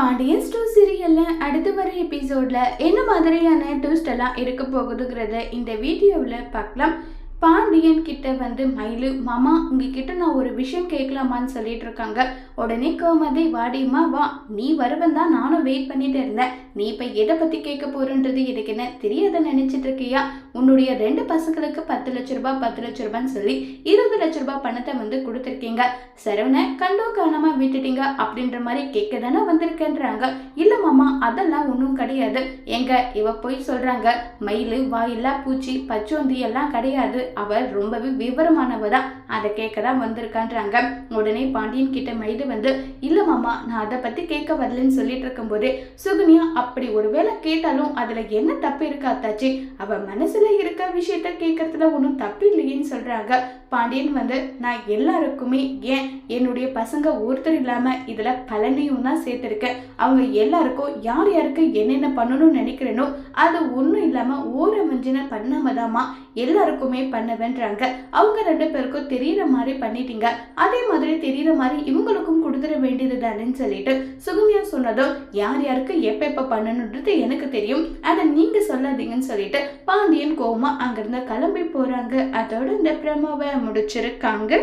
Pandian store சீரியல்ல அடுத்து வர எபிசோட்ல என்ன மாதிரியான ட்விஸ்ட் எல்லாம் இருக்க போகுதுங்கிறத இந்த வீடியோவில் பார்க்கலாம். பாண்டியன் கிட்ட மயிலு மாமா உங்ககிட்ட நான் ஒரு விஷயம் கேட்கலாமான்னு சொல்லிட்டு இருக்காங்க. உடனே கோமதி வாடிமா வா, நீ வருவன் தான் நானும் வெயிட் பண்ணிட்டு இருந்தேன். நீ இப்ப எதை பத்தி கேட்க போறன்றது எனக்கு என்ன தெரியாத நினைச்சிட்டு இருக்கியா? உன்னுடைய 2 பசங்களுக்கு 10 லட்ச ரூபாய் 10 லட்ச ரூபான்னு சொல்லி 20 லட்ச ரூபாய் பணத்தை கொடுத்துருக்கீங்க. சரவண கண்டோ காணாம விட்டுட்டீங்க அப்படின்ற மாதிரி கேட்க தானே வந்திருக்கேன்றாங்க. இல்ல மாமா அதெல்லாம் ஒன்றும் கிடையாது. எங்க இவ போய் சொல்றாங்க. மயிலு வாயில்லா பூச்சி பச்சோந்தி எல்லாம் கிடையாது, அவர் ரொம்பவே விவரமானவதான், அதை கேட்கதான் வந்திருக்கான்றாங்க. உடனே பாண்டியன் கிட்ட மயிலு இல்ல மாமா நான் அதை பத்தி கேட்க வரலன்னு சொல்லிட்டு இருக்கும் போதே சுகன்யா அப்படி ஒருவேளை கேட்டாலும் அதுல என்ன தப்பு இருக்காத்தாச்சு, அவ மனசுல இருக்க விஷயத்த கேட்கறதுல ஒன்றும் தப்பு இல்லையேன்னு சொல்றாங்க. பாண்டியன் நான் எல்லாருக்குமே ஏன் என்னுடைய பசங்க ஒருத்தர் இல்லாம இதுல பழனியும் தான் சேர்த்திருக்கேன். அவங்க எல்லாருக்கும் யார் யாருக்கு என்னென்ன பண்ணணும்னு நினைக்கிறேனோ அது ஒன்றும் இல்லாம ஊரமஞ்சின பண்ணாமதாமா எல்லாருக்குமே பண்ணவேன்றாங்க. அவங்க 2 பேருக்கும் தெரியற மாதிரி பண்ணிட்டீங்க, அதே மாதிரி தெரியற மாதிரி இவங்களுக்கும் கொடுத்துட வேண்டியது தானேன்னு சொல்லிட்டு சுகன்யா சொன்னதும் யார் யாருக்கு எப்ப பண்ணணுன்றது எனக்கு தெரியும், அதை நீங்க சொல்லாதீங்கன்னு சொல்லிட்டு பாண்டியன் கோவமா அங்கிருந்து கிளம்பி போறாங்க. அதோட இந்த பிரமோவை முடிச்சிருக்காங்க.